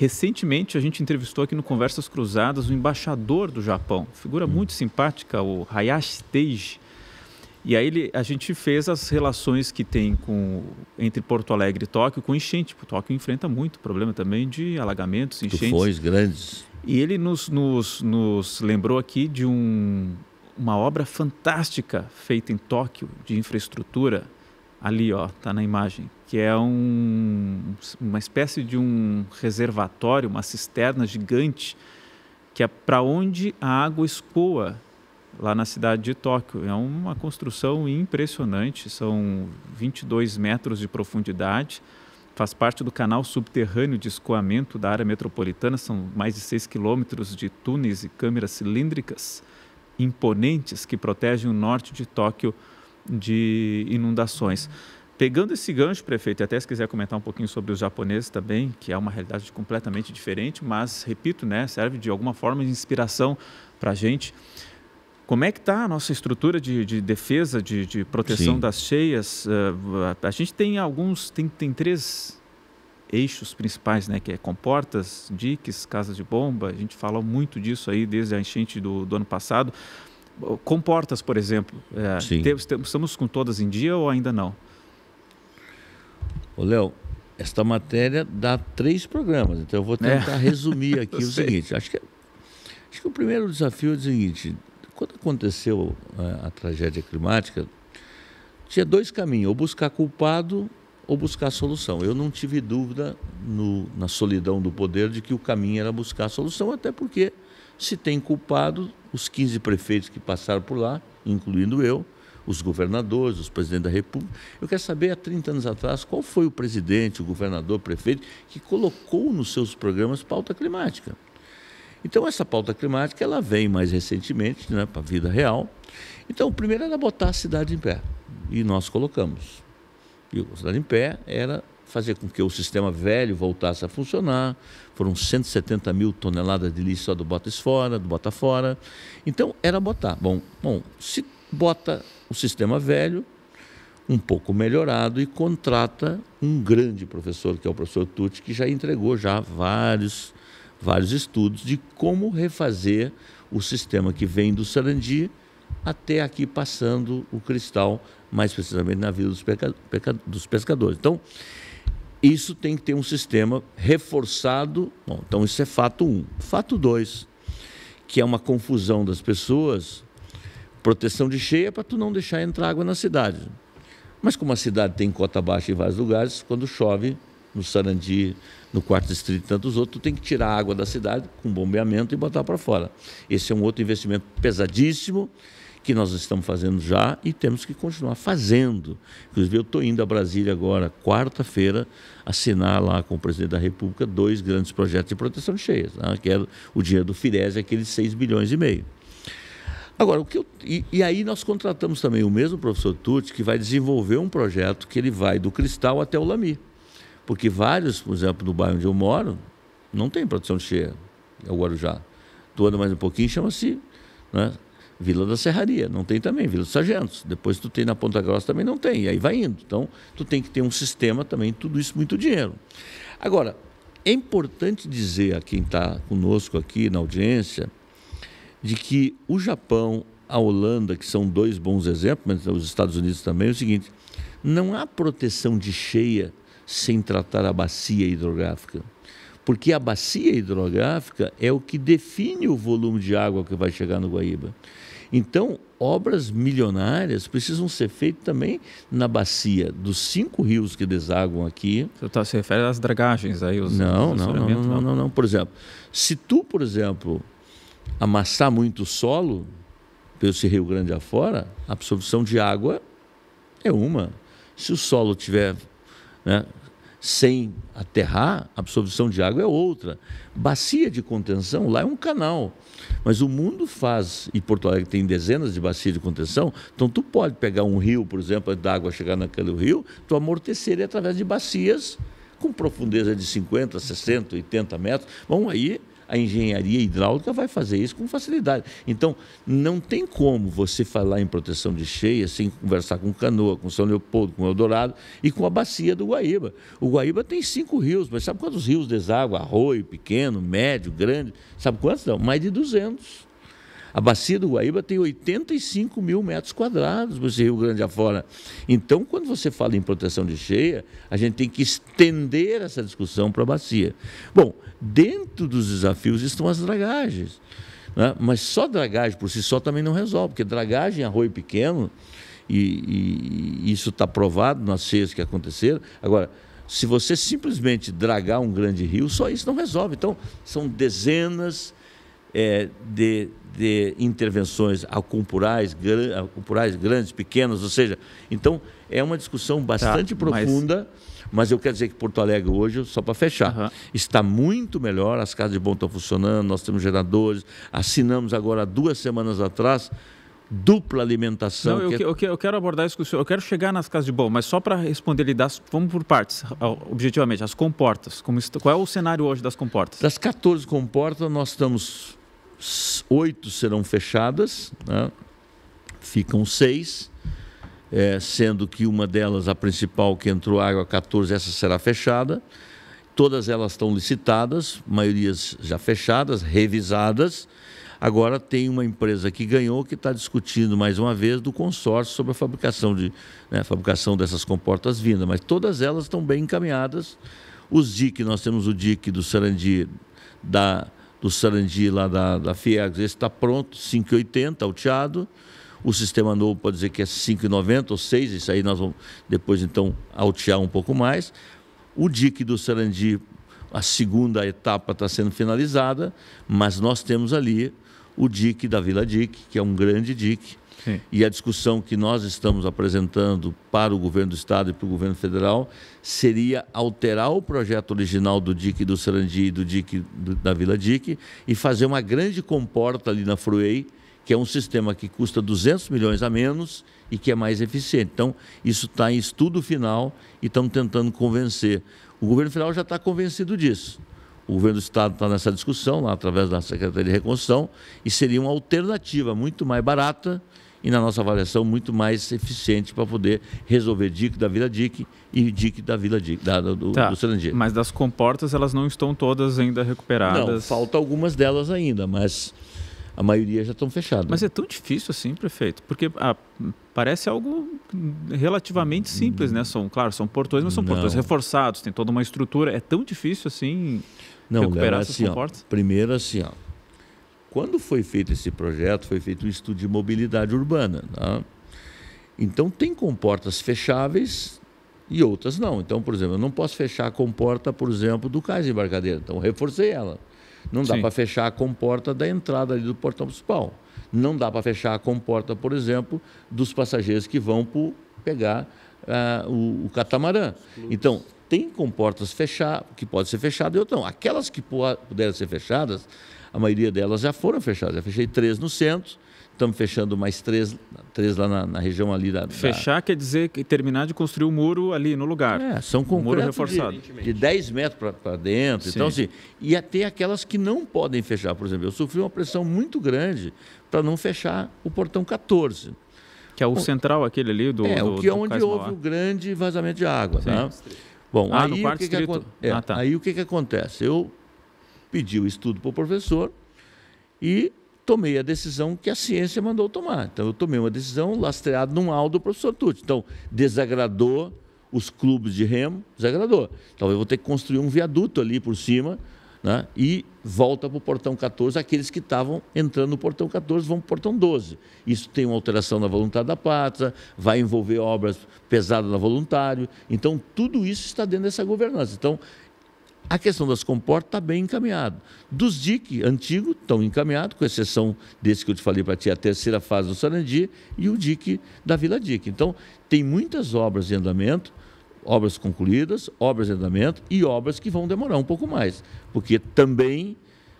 Recentemente, a gente entrevistou aqui no Conversas Cruzadas o embaixador do Japão, figura muito simpática, o Hayashi Teiji. E aí a gente fez as relações que tem entre Porto Alegre e Tóquio com enchente. Tóquio enfrenta muito problema também de alagamentos, enchentes. Tufões grandes. E ele nos lembrou aqui de uma obra fantástica feita em Tóquio, de infraestrutura, ali, ó, tá na imagem, que é uma espécie de um reservatório, uma cisterna gigante, que é para onde a água escoa lá na cidade de Tóquio. É uma construção impressionante, são 22 metros de profundidade, faz parte do canal subterrâneo de escoamento da área metropolitana, são mais de 6 quilômetros de túneis e câmeras cilíndricas imponentes que protegem o norte de Tóquio de inundações. Pegando esse gancho, prefeito, e até se quiser comentar um pouquinho sobre os japoneses também, que é uma realidade completamente diferente, mas, repito, né, serve de alguma forma de inspiração para a gente. Como é que está a nossa estrutura de defesa, de proteção das cheias? A gente tem tem 3 eixos principais, né, que é comportas, diques, casas de bomba. A gente fala muito disso aí desde a enchente do ano passado. Comportas, por exemplo, estamos com todas em dia ou ainda não? Ô, Léo, esta matéria dá 3 programas, então eu vou tentar resumir aqui o seguinte. Acho que o primeiro desafio é o seguinte: quando aconteceu a tragédia climática, tinha 2 caminhos, ou buscar culpado ou buscar solução. Eu não tive dúvida na solidão do poder de que o caminho era buscar a solução, até porque se tem culpado, os 15 prefeitos que passaram por lá, incluindo eu, os governadores, os presidentes da República. Eu quero saber, há 30 anos atrás, qual foi o presidente, o governador, o prefeito, que colocou nos seus programas pauta climática. Então, essa pauta climática, ela vem mais recentemente, né, para a vida real. Então, o primeiro era botar a cidade em pé, e nós colocamos. E a cidade em pé era fazer com que o sistema velho voltasse a funcionar. Foram 170 mil toneladas de lixo só do Bota Fora. Então, era botar. Bom, se bota o sistema velho, um pouco melhorado, e contrata um grande professor, que é o professor Tucci, que já entregou vários estudos de como refazer o sistema que vem do Sarandi até aqui passando o Cristal, mais precisamente na Vila dos Pescadores. Então, isso tem que ter um sistema reforçado. Bom, então, isso é fato 1. Fato 2, que é uma confusão das pessoas. Proteção de cheia para tu não deixar entrar água na cidade. Mas como a cidade tem cota baixa em vários lugares, quando chove, no Sarandi, no 4º Distrito e tantos outros, tu tem que tirar a água da cidade com bombeamento e botar para fora. Esse é um outro investimento pesadíssimo que nós estamos fazendo já e temos que continuar fazendo. Inclusive, eu estou indo a Brasília agora, quarta-feira, assinar lá com o presidente da República 2 grandes projetos de proteção de cheias, né? Que é o dinheiro do Fires, aqueles 6,5 bilhões. Agora, e aí nós contratamos também o mesmo professor Tucci, que vai desenvolver um projeto que ele vai do Cristal até o Lami. Porque vários, por exemplo, no bairro onde eu moro, não tem proteção de cheia, é o Guarujá. Tu anda mais um pouquinho, chama-se, né, Vila da Serraria, não tem também, Vila dos Sargentos. Depois tu tem na Ponta Grossa, também não tem, e aí vai indo. Então, tu tem que ter um sistema também, tudo isso muito dinheiro. Agora, é importante dizer a quem está conosco aqui na audiência, de que o Japão, a Holanda, que são 2 bons exemplos, mas os Estados Unidos também, é o seguinte: não há proteção de cheia sem tratar a bacia hidrográfica, porque a bacia hidrográfica é o que define o volume de água que vai chegar no Guaíba. Então, obras milionárias precisam ser feitas também na bacia dos 5 rios que desaguam aqui. Você se refere às dragagens aí? Não. Por exemplo, se tu, amassar muito o solo, pelo Rio Grande afora, a absorção de água é uma. Se o solo tiver, né, sem aterrar, a absorção de água é outra. Bacia de contenção, lá é um canal. Mas o mundo faz, e Porto Alegre tem dezenas de bacias de contenção, então tu pode pegar um rio, por exemplo, da água chegar naquele rio, tu amortecer ele através de bacias com profundeza de 50, 60, 80 metros. Bom, aí a engenharia hidráulica vai fazer isso com facilidade. Então, não tem como você falar em proteção de cheia sem conversar com Canoa, com São Leopoldo, com Eldorado e com a bacia do Guaíba. O Guaíba tem 5 rios, mas sabe quantos rios deságua? Arroio, pequeno, médio, grande. Sabe quantos? Não, mais de 200. A bacia do Guaíba tem 85 mil metros quadrados, esse Rio Grande afora. Então, quando você fala em proteção de cheia, a gente tem que estender essa discussão para a bacia. Bom, dentro dos desafios estão as dragagens, né? Mas só dragagem por si só também não resolve, porque dragagem em arroio pequeno, e isso está provado nas cheias que aconteceram. Agora, se você simplesmente dragar um grande rio, só isso não resolve. Então, são dezenas de intervenções acumpurais grandes, pequenas, ou seja, então é uma discussão bastante profunda, mas eu quero dizer que Porto Alegre hoje, só para fechar, está muito melhor, as casas de bom estão funcionando, nós temos geradores, assinamos agora 2 semanas atrás, dupla alimentação. Não, eu quero abordar isso com o senhor, eu quero chegar nas casas de bom, mas só para responder, vamos por partes, objetivamente, as comportas, qual é o cenário hoje das comportas? Das 14 comportas, nós estamos... 8 serão fechadas, né? Ficam 6, sendo que uma delas, a principal, que entrou água, 14, essa será fechada. Todas elas estão licitadas, maiorias já fechadas, revisadas. Agora tem uma empresa que ganhou, que está discutindo mais uma vez do consórcio sobre a fabricação dessas comportas vindas, mas todas elas estão bem encaminhadas. Os DIC, nós temos o DIC do Sarandi, do Sarandi lá da Fiegas, esse está pronto, 5,80, alteado. O sistema novo pode dizer que é 5,90 ou 6, isso aí nós vamos depois então altear um pouco mais. O DIC do Sarandi, a segunda etapa está sendo finalizada, mas nós temos ali o DIC da Vila DIC, que é um grande DIC. Sim. E a discussão que nós estamos apresentando para o governo do Estado e para o governo federal seria alterar o projeto original do DIC do Sarandi e do DIC da Vila DIC e fazer uma grande comporta ali na Fruei, que é um sistema que custa 200 milhões a menos e que é mais eficiente. Então, isso está em estudo final e estamos tentando convencer. O governo federal já está convencido disso. O governo do Estado está nessa discussão, lá através da Secretaria de Reconstrução, e seria uma alternativa muito mais barata e, na nossa avaliação, muito mais eficiente para poder resolver DIC da Vila DIC e DIC da Vila DIC, do Sarandi. Mas das comportas, elas não estão todas ainda recuperadas? Não, falta algumas delas ainda, mas a maioria já estão fechadas. Mas é tão difícil assim, prefeito? Porque parece algo relativamente simples, né? São portões, mas são portões reforçados, tem toda uma estrutura. É tão difícil assim recuperar essas comportas? Primeiro assim, quando foi feito esse projeto, foi feito um estudo de mobilidade urbana. Tá? Então, tem comportas fecháveis e outras não. Então, por exemplo, eu não posso fechar a comporta, por exemplo, do cais de embarcadeira. Então, eu reforcei ela. Não dá para fechar a comporta da entrada ali do portão principal. Não dá para fechar a comporta, por exemplo, dos passageiros que vão pegar o catamarã. Então, tem comportas que podem ser fechadas e outras não. Aquelas que puderam ser fechadas, a maioria delas já foram fechadas. Já fechei 3 no centro, estamos fechando mais 3 lá na região ali Fechar quer dizer terminar de construir o muro ali no lugar. São concretos reforçado. de 10 metros para dentro. Sim. Então, assim, e até aquelas que não podem fechar. Por exemplo, eu sofri uma pressão muito grande para não fechar o portão 14. Que é o central, aquele ali do onde houve o grande vazamento de água. Tá? Bom, aí, no quarto distrito. Aí o que acontece? Eu pedi o estudo para o professor e tomei a decisão que a ciência mandou tomar. Então, eu tomei uma decisão lastreada num laudo do professor Tucci. Então, desagradou os clubes de remo, desagradou. Então, eu vou ter que construir um viaduto ali por cima, né? E volta para o portão 14. Aqueles que estavam entrando no portão 14 vão para o portão 12. Isso tem uma alteração na voluntária da pátria, vai envolver obras pesadas na voluntário. Então, tudo isso está dentro dessa governança. Então, a questão das comportas está bem encaminhada. Dos DIC antigos estão encaminhados, com exceção desse que eu te falei para ti, a terceira fase do Sarandi e o DIC da Vila DIC. Então, tem muitas obras em andamento, obras concluídas, obras em andamento e obras que vão demorar um pouco mais. Porque também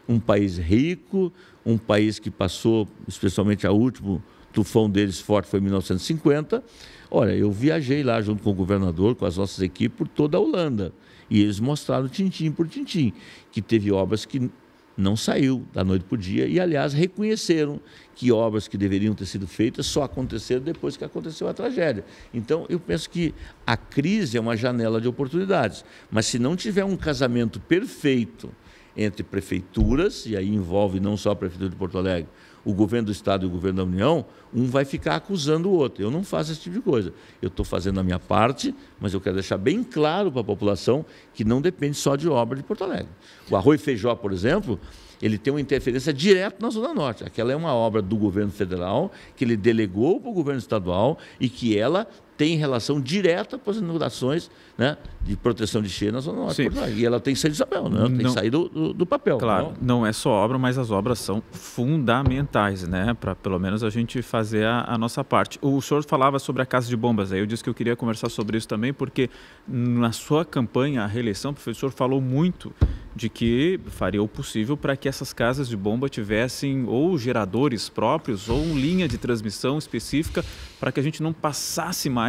um país rico, um país que passou, especialmente a último tufão deles forte foi em 1950. Olha, eu viajei lá junto com o governador, com as nossas equipes, por toda a Holanda. E eles mostraram tintim por tintim, que teve obras que não saiu da noite para o dia e, aliás, reconheceram que obras que deveriam ter sido feitas só aconteceram depois que aconteceu a tragédia. Então, eu penso que a crise é uma janela de oportunidades, mas se não tiver um casamento perfeito entre prefeituras, e aí envolve não só a Prefeitura de Porto Alegre, o governo do Estado e o governo da União, um vai ficar acusando o outro. Eu não faço esse tipo de coisa. Eu estou fazendo a minha parte, mas eu quero deixar bem claro para a população que não depende só de obra de Porto Alegre. O Arroio Feijó, por exemplo, ele tem uma interferência direta na Zona Norte. Aquela é uma obra do governo federal, que ele delegou para o governo estadual e que ela tem relação direta com as inundações, né, de proteção de enchente na Zona Norte. E ela tem que sair do papel, né? Tem que sair do papel. Claro, não é só obra, mas as obras são fundamentais, né, para pelo menos a gente fazer a nossa parte. O senhor falava sobre a Casa de Bombas, aí eu disse que eu queria conversar sobre isso também, porque na sua campanha, a reeleição, o professor falou muito de que faria o possível para que essas casas de bomba tivessem ou geradores próprios ou linha de transmissão específica para que a gente não passasse mais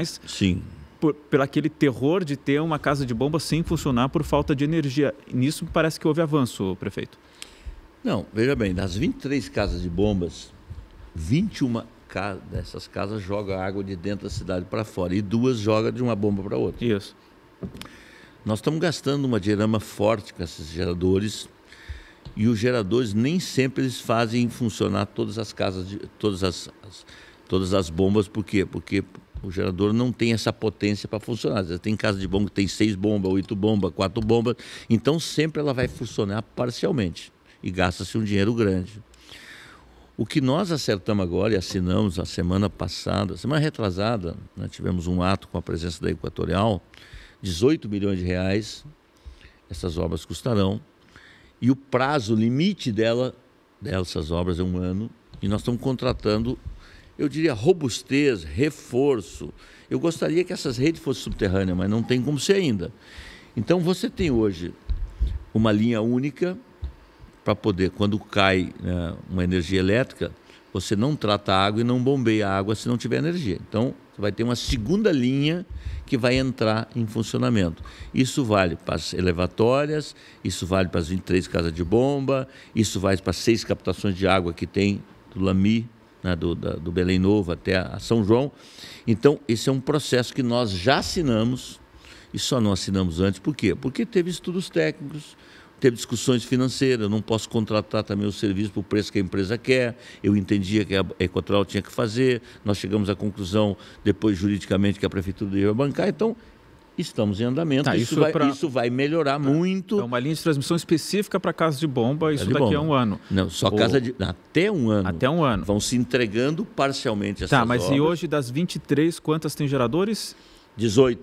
por aquele terror de ter uma casa de bomba sem funcionar por falta de energia. Nisso parece que houve avanço, prefeito. Não, veja bem, das 23 casas de bombas, 21 dessas casas jogam água de dentro da cidade para fora e 2 jogam de uma bomba para outra. Isso. Nós estamos gastando uma dinheirama forte com esses geradores e os geradores nem sempre eles fazem funcionar todas as casas, todas as bombas. Por quê? Porque o gerador não tem essa potência para funcionar. Tem casa de bomba que tem 6 bombas, 8 bombas, 4 bombas. Então sempre ela vai funcionar parcialmente e gasta-se um dinheiro grande. O que nós acertamos agora e assinamos a semana passada, semana retrasada, né, tivemos um ato com a presença da Equatorial, 18 milhões de reais, essas obras custarão, e o prazo limite dessas obras é 1 ano, e nós estamos contratando, eu diria, robustez, reforço. Eu gostaria que essas redes fossem subterrâneas, mas não tem como ser ainda. Então, você tem hoje uma linha única para poder, quando cai, né, uma energia elétrica, você não trata a água e não bombeia a água se não tiver energia. Então, você vai ter uma segunda linha que vai entrar em funcionamento. Isso vale para as elevatórias, isso vale para as 23 casas de bomba, isso vale para as 6 captações de água que tem do Lami, né, do Belém Novo até a São João. Então, esse é um processo que nós já assinamos e só não assinamos antes. Por quê? Porque teve estudos técnicos, teve discussões financeiras, eu não posso contratar também o serviço por preço que a empresa quer, eu entendia que a Equatorial tinha que fazer, nós chegamos à conclusão, depois juridicamente, que a Prefeitura devia bancar, então estamos em andamento, isso vai melhorar muito. É uma linha de transmissão específica para casa de bomba, isso daqui a 1 ano. Não, só até 1 ano. Até 1 ano. Vão se entregando parcialmente essas obras. Tá, mas e hoje das 23, quantas tem geradores? 18.